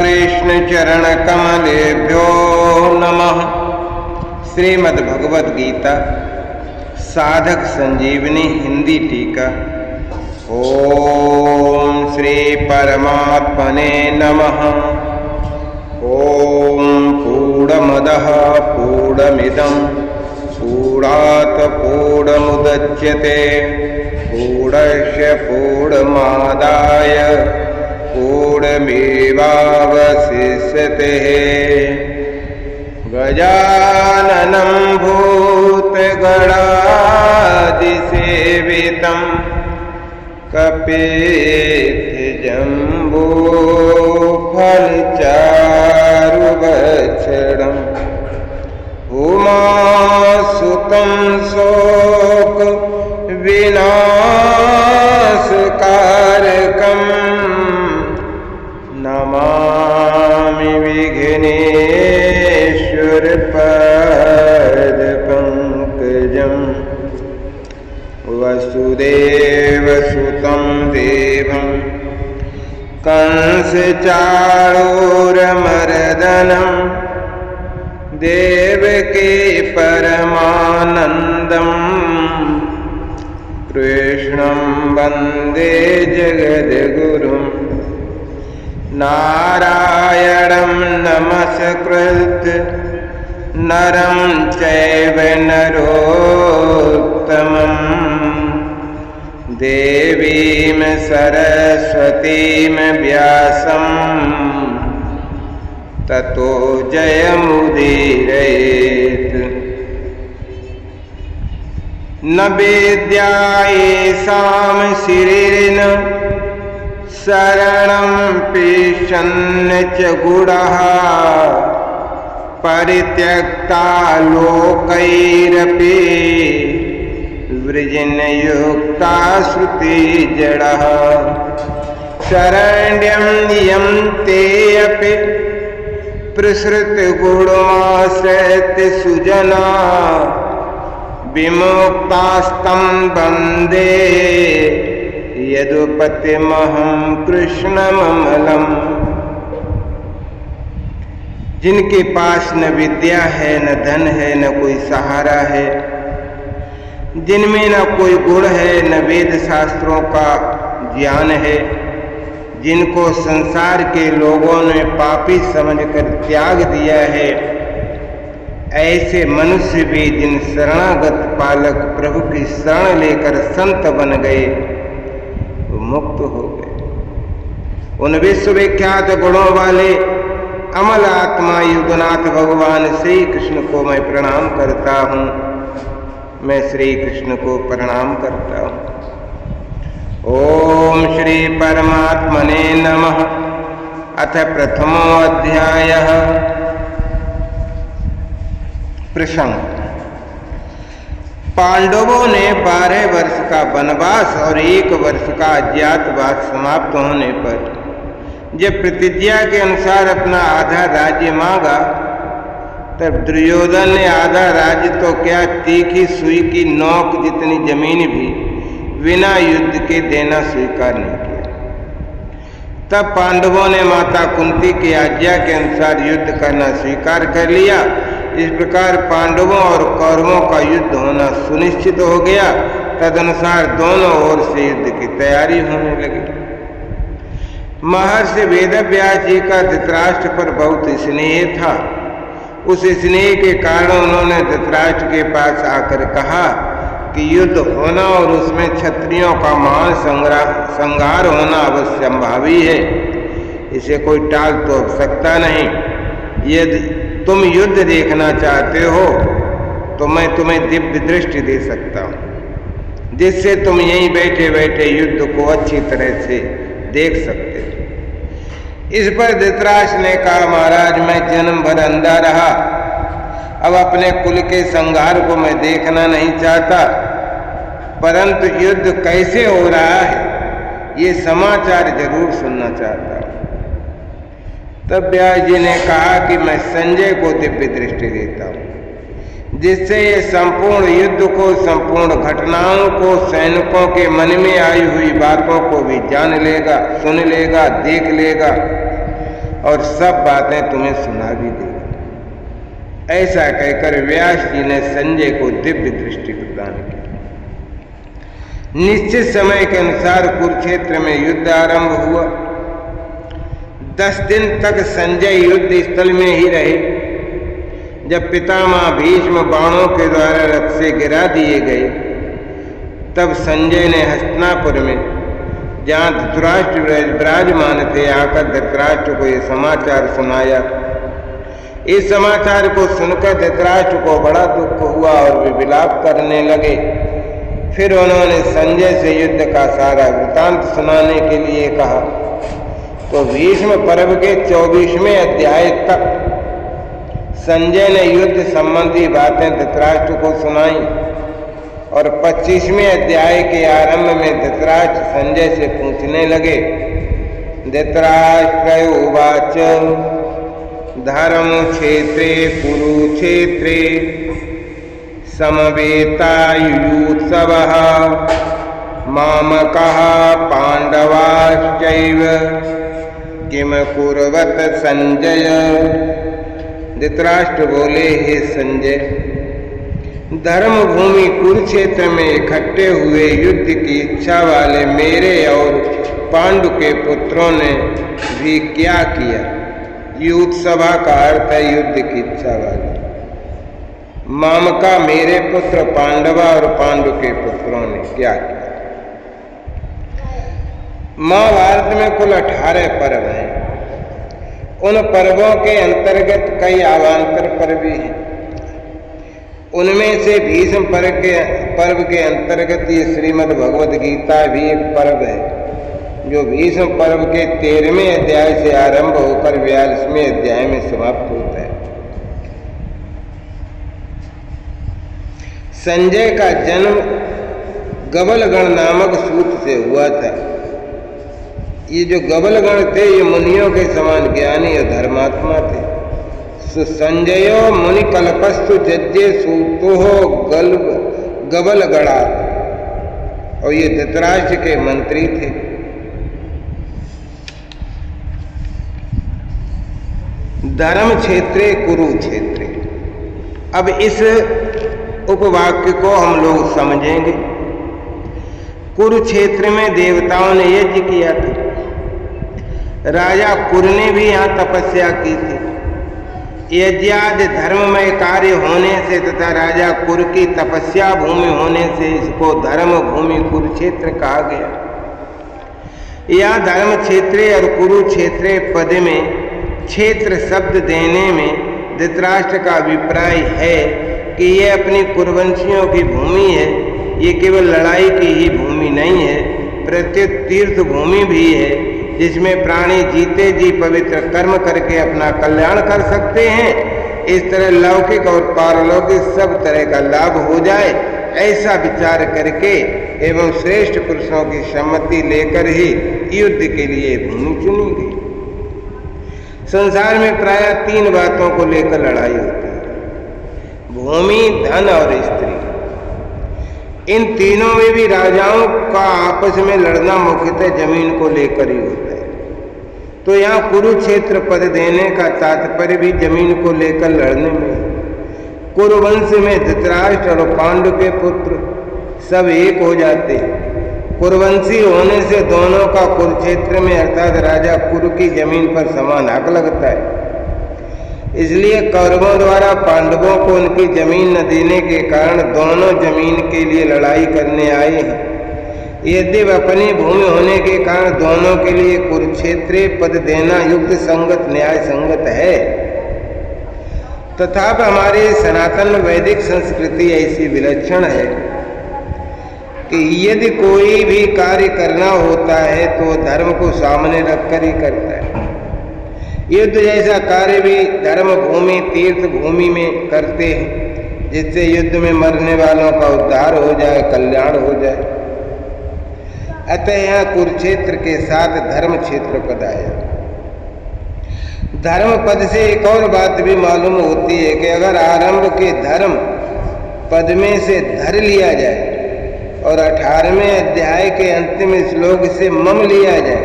कृष्ण चरण कमलेभ्यो नमः। श्रीमद्भगवद गीता साधक संजीवनी हिंदी टीका। ओम श्री परमात्मने नमः। ओम पूर्णमदः पूर्णमिदं पूर्णात् पूर्णमुदच्यते पूर्णस्य पूर्णमादाय पूर्णमेवावशिष्यते। गजाननं भूतगणादिसेवितं कपित्थजम्बूफलचारुभक्षणम् उमासुतं शोकविनाशकारकम् नमामि विघ्नेश्वरपादपङ्कजम्। वसुदेवसुतं देवं कंसचाणूरमर्दनं देवकी परमानन्दं कृष्णं वन्दे जगद्गुरुं। नारायणं नमस्कृत्य नरं चैव नरोत्तमं देवीं सरस्वतीं व्यासं ततो जयमुदीरयेत्। न विद्यायेषां शिरेण शरणं पिशन् च गुणः परित्यक्ता लोकैरपि वृजनयुक्ता श्रुतिजडः। शरण्यं यं ते अपि प्रसृतगुणमाश्रयते सुजना विमुक्तास्तं वन्दे यदुपतिमहं कृष्णममलम्। जिनके पास न विद्या है, न धन है, न कोई सहारा है, जिनमें न कोई गुण है, न वेद शास्त्रों का ज्ञान है, जिनको संसार के लोगों ने पापी समझकर त्याग दिया है, ऐसे मनुष्य भी जिन शरणागत पालक प्रभु की शरण लेकर संत बन गए, वो मुक्त हो गए। उन विश्वविख्यात गुणों वाले अमल आत्मा युगनाथ भगवान श्री कृष्ण को मैं प्रणाम करता हूँ। मैं श्री कृष्ण को प्रणाम करता हूँ। ओम श्री परमात्मने नमः। अथ प्रथमो अध्यायः। प्रसंग। पांडवों ने 12 वर्ष का वनवास और 1 वर्ष का अज्ञातवास समाप्त होने पर जब प्रतिज्ञा के अनुसार अपना आधा राज्य मांगा, तब दुर्योधन ने आधा राज्य तो क्या, तीखी सुई की नोक जितनी जमीन भी बिना युद्ध के देना स्वीकार नहीं किया। तब पांडवों ने माता कुंती की आज्ञा के अनुसार युद्ध करना स्वीकार कर लिया। इस प्रकार पांडवों और कौरवों का युद्ध होना सुनिश्चित हो गया। तदनुसार दोनों ओर से युद्ध की तैयारी होने लगी। महर्षि वेदव्यास जी का धृतराष्ट्र पर बहुत स्नेह था। उस स्नेह के कारण उन्होंने धृतराष्ट्र के पास आकर कहा कि युद्ध होना और उसमें क्षत्रियों का महान संहार होना अवश्यंभावी है। इसे कोई टाल तो सकता नहीं। यदि तुम युद्ध देखना चाहते हो तो मैं तुम्हें दिव्य दृष्टि दे सकता हूँ, जिससे तुम यहीं बैठे बैठे युद्ध को अच्छी तरह से देख सकते हो। इस पर धृतराष्ट्र ने कहा, महाराज मैं जन्म भर अंधा रहा, अब अपने कुल के संहार को मैं देखना नहीं चाहता, परंतु युद्ध कैसे हो रहा है ये समाचार जरूर सुनना चाहता हूँ। तब व्यास जी ने कहा कि मैं संजय को दिव्य दृष्टि देता हूँ, जिससे ये संपूर्ण युद्ध को, संपूर्ण घटनाओं को, सैनिकों के मन में आई हुई बातों को भी जान लेगा, सुन लेगा, देख लेगा। और सब बातें तुम्हें सुना भी देगा। ऐसा कहकर व्यास जी ने संजय को दिव्य दृष्टि प्रदान की। निश्चित समय के अनुसार कुरुक्षेत्र में युद्ध आरंभ हुआ। 10 दिन तक संजय युद्ध स्थल में ही रहे। जब पितामह भीष्म बाणों के द्वारा रथ से गिरा दिए गए, तब संजय ने हस्तिनापुर में, जहां धृतराष्ट्र विराजमान थे, आकर धृतराष्ट्र को यह समाचार सुनाया। इस समाचार को सुनकर धृतराष्ट्र को बड़ा दुख हुआ और वे विलाप करने लगे। फिर उन्होंने संजय से युद्ध का सारा वृतांत सुनाने के लिए कहा। तो भीष्म पर्व के 24वें अध्याय तक संजय ने युद्ध संबंधी बातें धृतराष्ट्र को सुनाई और 25वें अध्याय के आरंभ में धृतराष्ट्र संजय से पूछने लगे। धृतराष्ट्र उवाच धर्म क्षेत्रे कुरुक्षेत्रे समवेतायुत्सवः मामकः पांडवाश्चैव किम कुर्वत संजय। धृतराष्ट्र बोले, हे संजय, धर्म भूमि कुरुक्षेत्र में इकट्ठे हुए युद्ध की इच्छा वाले मेरे और पांडु के पुत्रों ने भी क्या किया। युद्ध सभा का अर्थ है युद्ध की इच्छा वाले। मामका मेरे पुत्र पांडवा और पांडु के पुत्रों ने क्या किया। महाभारत में कुल 18 पर्व हैं। उन पर्वों के अंतर्गत कई अवान्तर पर्व भी हैं। उनमें से भीष्म पर्व के अंतर्गत ये श्रीमद् भगवद गीता भी एक पर्व है, जो भीष्म पर्व के 13वें अध्याय से आरंभ होकर 42वें अध्याय में समाप्त होता है। संजय का जन्म गबलगण नामक सूत से हुआ था। ये जो गबलगण थे, ये मुनियों के समान ज्ञानी और धर्मात्मा थे। संजयो मुनि कल्पस्तु जज्जे सूतो गबलगणा, और ये धृतराष्ट्र के मंत्री थे। धर्म क्षेत्रे कुरुक्षेत्रे। अब इस उपवाक्य को हम लोग समझेंगे। कुरुक्षेत्र में देवताओं ने यज्ञ किया था। राजा कुर ने भी यहाँ तपस्या की थी। यज्ञादि धर्ममय कार्य होने से तथा राजा कुर की तपस्या भूमि होने से इसको धर्म भूमि कुरुक्षेत्र कहा गया। यह धर्म क्षेत्रे और कुरुक्षेत्रे पद में क्षेत्र शब्द देने में धृतराष्ट्र का अभिप्राय है कि यह अपनी कुरुवंशियों की भूमि है। ये केवल लड़ाई की ही भूमि नहीं है, प्रत्युत तीर्थ भूमि भी है, जिसमें प्राणी जीते जी पवित्र कर्म करके अपना कल्याण कर सकते हैं। इस तरह लौकिक और पारलौकिक सब तरह का लाभ हो जाए, ऐसा विचार करके एवं श्रेष्ठ पुरुषों की सम्मति लेकर ही युद्ध के लिए भूमि चुनी गई। संसार में प्रायः 3 बातों को लेकर लड़ाई होती है: भूमि, धन और स्त्री। इन तीनों में भी राजाओं का आपस में लड़ना मुख्यतः जमीन को लेकर ही होता है। तो यहाँ कुरुक्षेत्र पद देने का तात्पर्य भी जमीन को लेकर लड़ने में। कुरुवंश में धृतराष्ट्र और पांडु के पुत्र सब एक हो जाते हैं। कुरुवंशी होने से दोनों का कुरुक्षेत्र में अर्थात राजा कुरु की जमीन पर समान हक लगता है। इसलिए कौरवों द्वारा पांडवों को उनकी जमीन न देने के कारण दोनों जमीन के लिए लड़ाई करने आए हैं। यद्यपि अपनी भूमि होने के कारण दोनों के लिए कुरुक्षेत्र पद देना युक्त संगत न्याय संगत है। तथापि हमारी सनातन वैदिक संस्कृति ऐसी विलक्षण है कि यदि कोई भी कार्य करना होता है तो धर्म को सामने रखकर ही करता है। युद्ध जैसा कार्य भी धर्म भूमि तीर्थ भूमि में करते हैं, जिससे युद्ध में मरने वालों का उद्धार हो जाए, कल्याण हो जाए। अतः यहाँ कुरुक्षेत्र के साथ धर्म क्षेत्र पद आया। धर्म पद से एक और बात भी मालूम होती है कि अगर आरंभ के धर्म पद में से धर लिया जाए और 18वें अध्याय के अंतिम श्लोक से मम लिया जाए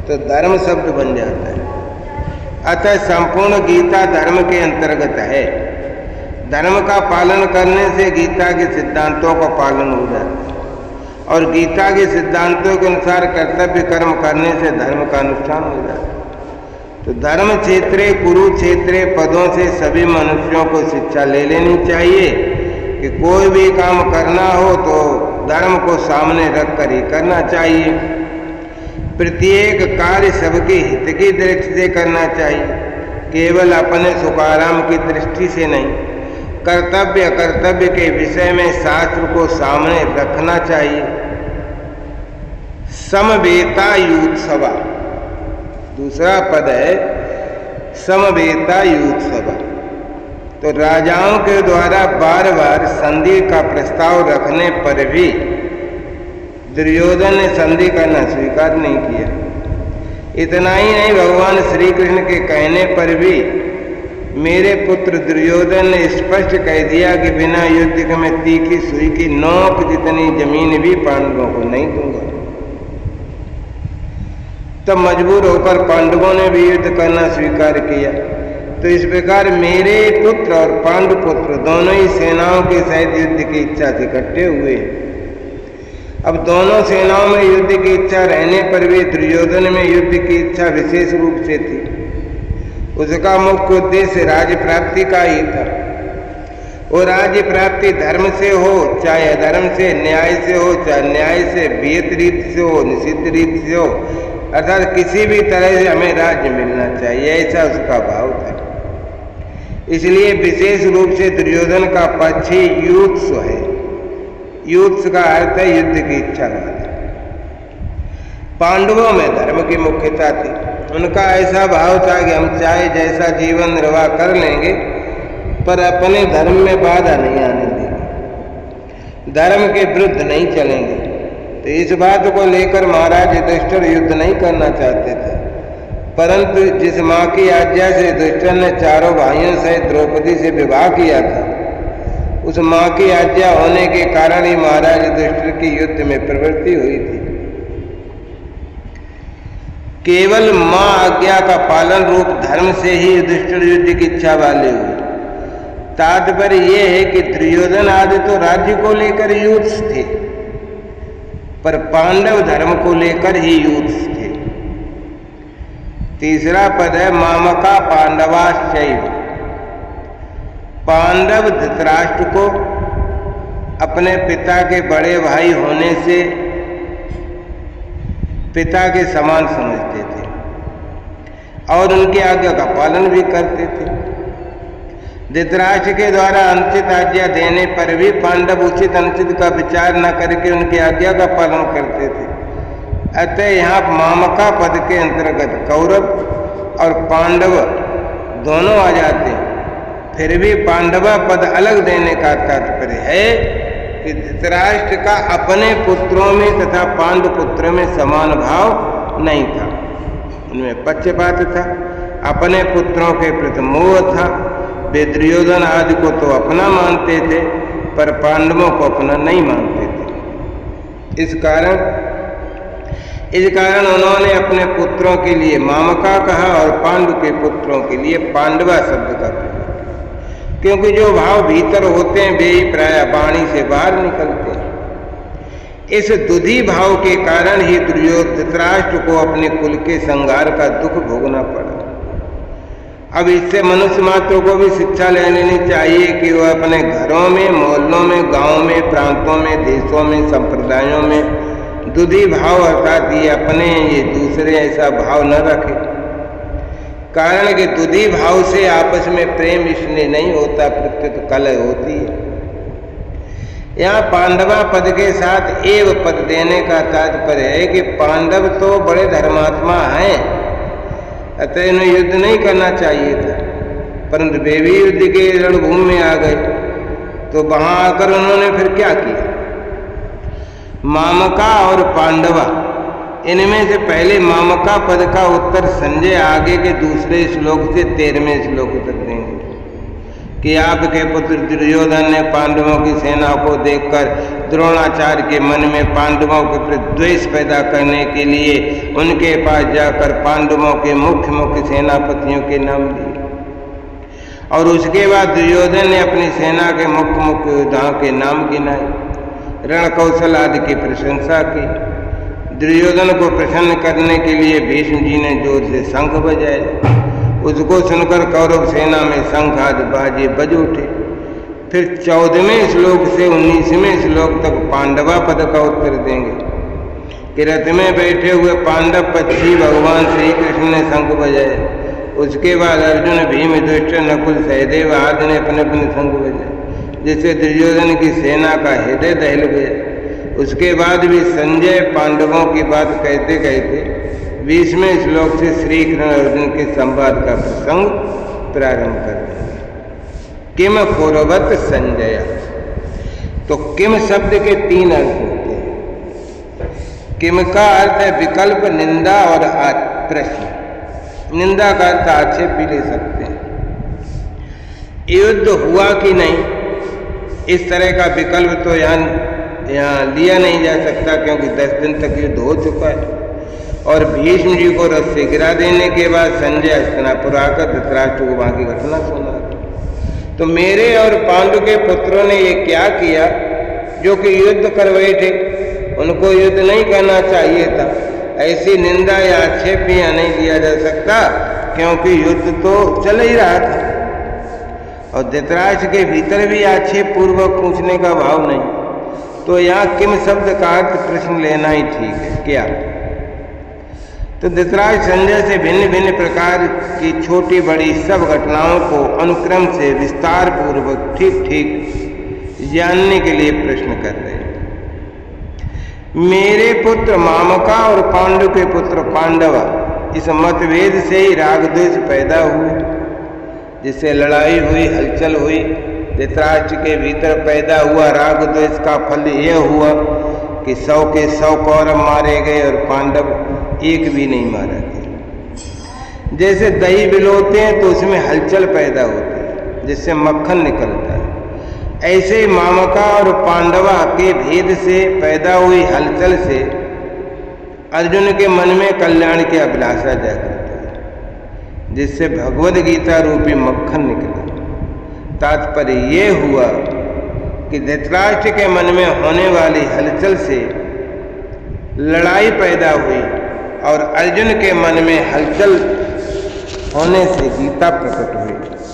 तो धर्म शब्द बन जाता है। अतः संपूर्ण गीता धर्म के अंतर्गत है। धर्म का पालन करने से गीता के सिद्धांतों का पालन हो जाता है और गीता के सिद्धांतों के अनुसार कर्तव्य कर्म करने से धर्म का अनुष्ठान हो जाता है। तो धर्म क्षेत्रे कुरुक्षेत्रे पदों से सभी मनुष्यों को शिक्षा ले लेनी चाहिए कि कोई भी काम करना हो तो धर्म को सामने रखकर ही करना चाहिए। प्रत्येक कार्य सबके हित की दृष्टि से करना चाहिए, केवल अपने सुखाराम की दृष्टि से नहीं। कर्तव्य कर्तव्य के विषय में शास्त्र को सामने रखना चाहिए। समवेता युत्सवा, दूसरा पद है समवेता युत्सवा। तो राजाओं के द्वारा बार बार संधि का प्रस्ताव रखने पर भी दुर्योधन ने संधि करना स्वीकार नहीं किया। इतना ही नहीं, भगवान श्री कृष्ण के कहने पर भी मेरे पुत्र दुर्योधन ने स्पष्ट कह दिया कि बिना युद्ध के मैं तीखी सुई की नोक जितनी जमीन भी पांडवों को नहीं दूंगा। तब मजबूर होकर पांडवों ने भी युद्ध करना स्वीकार किया। तो इस प्रकार मेरे पुत्र और पांडु पुत्र दोनों ही सेनाओं के सहित युद्ध की इच्छा से इकट्ठे हुए। अब दोनों सेनाओं में युद्ध की इच्छा रहने पर भी दुर्योधन में युद्ध की इच्छा विशेष रूप से थी। उसका मुख्य उद्देश्य राज्य प्राप्ति का ही था। वो राज्य प्राप्ति धर्म से हो चाहे अधर्म से, न्याय से हो चाहे न्याय से, विहित रीत से हो निषिद्ध रीत से हो, अर्थात किसी भी तरह से हमें राज्य मिलना चाहिए, ऐसा उसका भाव था। इसलिए विशेष रूप से दुर्योधन का पक्ष ही युत्स है। युत्स का अर्थ है युद्ध की इच्छा वाला। पांडवों में धर्म की मुख्यता थी। उनका ऐसा भाव था कि हम चाहे जैसा जीवन निर्वाह कर लेंगे पर अपने धर्म में बाधा नहीं आने देंगे, धर्म के विरुद्ध नहीं चलेंगे। तो इस बात को लेकर महाराज युधिष्ठिर युद्ध नहीं करना चाहते थे, परंतु जिस माँ की आज्ञा से युधिष्ठिर ने चारों भाइयों सहित द्रौपदी से विवाह किया था, उस माँ की आज्ञा होने के कारण ही महाराज युधिष्ठिर की युद्ध में प्रवृत्ति हुई थी। केवल माँ आज्ञा का पालन रूप धर्म से ही युधिष्ठिर युद्ध की इच्छा वाले हुए। तात्पर्य यह है कि दुर्योधन आदि तो राज्य को लेकर युत्स थे, पर पांडव धर्म को लेकर ही युत्स थे। तीसरा पद है मामका पांडवाश्चैव। पांडव धृतराष्ट्र को अपने पिता के बड़े भाई होने से पिता के समान समझते थे और उनकी आज्ञा का पालन भी करते थे। धृतराष्ट्र के द्वारा अनुचित आज्ञा देने पर भी पांडव उचित अनुचित का विचार न करके उनकी आज्ञा का पालन करते थे। अतः यहाँ मामका पद के अंतर्गत कौरव और पांडव दोनों आ जाते हैं। फिर भी पांडवा पद अलग देने का तात्पर्य है कि धृतराष्ट्र का अपने पुत्रों में तथा पांडु पुत्रों में समान भाव नहीं था। उनमें पक्षपात था, अपने पुत्रों के प्रति मोह था। वे दुर्योधन आदि को तो अपना मानते थे पर पांडवों को अपना नहीं मानते थे। इस कारण उन्होंने अपने पुत्रों के लिए मामका कहा और पांडु के पुत्रों के लिए पांडवा शब्द का प्रयोग, क्योंकि जो भाव भीतर होते हैं वे ही प्राय वाणी से बाहर निकलते हैं। इस दुधी भाव के कारण ही धृतराष्ट्र को अपने कुल के संहार का दुख भोगना पड़ा। अब इससे मनुष्य मात्र को भी शिक्षा ले लेनी चाहिए कि वह अपने घरों में, मोहल्लों में, गांवों में, प्रांतों में, देशों में, संप्रदायों में दुधी भाव अर्थात ये अपने ये दूसरे ऐसा भाव न रखे। कारण कि दुधी भाव से आपस में प्रेम इसलिए नहीं होता, प्रत्युत कलह होती है। यहाँ पांडवा पद के साथ एव पद देने का तात्पर्य है कि पांडव तो बड़े धर्मात्मा हैं, अतः इन्हें युद्ध नहीं करना चाहिए था, परंतु वे भी युद्ध के रणभूमि में आ गए। तो वहां आकर उन्होंने फिर क्या किया? मामका और पांडवा, इनमें से पहले मामका पद का उत्तर संजय आगे के दूसरे श्लोक से 13वें श्लोक तक देंगे, कि आपके पुत्र दुर्योधन ने पांडवों की सेना को देखकर द्रोणाचार्य के मन में पांडवों के प्रति द्वेष पैदा करने के लिए उनके पास जाकर पांडवों के मुख्य मुख्य सेनापतियों के नाम लिए और उसके बाद दुर्योधन ने अपनी सेना के मुख्य मुख्य योद्धाओं के नाम गिनाए, रण कौशल आदि की प्रशंसा की। दुर्योधन को प्रसन्न करने के लिए भीष्म जी ने जोर से शंख बजाए। उसको सुनकर कौरव सेना में शंख आदि बाजे बज उठे। फिर 14वें श्लोक से 19वें श्लोक तक पांडवा पद का उत्तर देंगे कि रथ में बैठे हुए पांडव पक्षी भगवान श्री कृष्ण ने शंख बजाए। उसके बाद अर्जुन, भीम, युधिष्ठिर, नकुल, सहदेव आदि ने अपने अपने शंख बजाए, जिससे दुर्योधन की सेना का हृदय दहल गया। उसके बाद भी संजय पांडवों की बात कहते कहते 20वें श्लोक से श्री कृष्ण अर्जुन के संवाद का प्रसंग प्रारंभ कर देंगे। किम कुर्वत संजय। तो किम शब्द के 3 अर्थ होते हैं। किम का अर्थ है विकल्प, निंदा और प्रश्न। निंदा का अर्थ आक्षेप भी ले सकते हैं। युद्ध हुआ कि नहीं, इस तरह का विकल्प तो यहाँ लिया नहीं जा सकता, क्योंकि 10 दिन तक युद्ध हो चुका है। और भीष्म जी को रथ से गिरा देने के बाद संजय हस्तिनापुर आकर धृतराष्ट्र को वहां की घटना सुना। तो मेरे और पांडु के पुत्रों ने ये क्या किया जो कि युद्ध कर बैठे, उनको युद्ध नहीं करना चाहिए था। ऐसी निंदा या आक्षेप भी यहाँ नहीं दिया जा सकता, क्योंकि युद्ध तो चल ही रहा था और धृतराष्ट्र के भीतर भी आक्षेप पूर्वक पूछने का भाव नहीं। तो यहाँ किम शब्द का अर्थ प्रश्न लेना ही ठीक है। क्या? तो धृतराष्ट्र संजय से भिन्न भिन्न प्रकार की छोटी बड़ी सब घटनाओं को अनुक्रम से विस्तार पूर्वक ठीक ठीक जानने के लिए प्रश्न कर रहे हैं। मेरे पुत्र मामका और पांडु के पुत्र पांडव, इस मतभेद से ही राग द्वेष पैदा हुए, जिससे लड़ाई हुई, हलचल हुई। धृतराष्ट्र के भीतर पैदा हुआ राग द्वेष का फल यह हुआ कि 100 के 100 कौरव मारे गए और पांडव एक भी नहीं मारा गया। जैसे दही बिलोते हैं तो उसमें हलचल पैदा होती है, जिससे मक्खन निकलता है। ऐसे ही मामका और पांडवा के भेद से पैदा हुई हलचल से अर्जुन के मन में कल्याण की अभिलाषा जागृत हुई, जिससे भगवद गीता रूपी मक्खन निकला। तात्पर्य ये हुआ कि धृतराष्ट्र के मन में होने वाली हलचल से लड़ाई पैदा हुई और अर्जुन के मन में हलचल होने से गीता प्रकट हुई।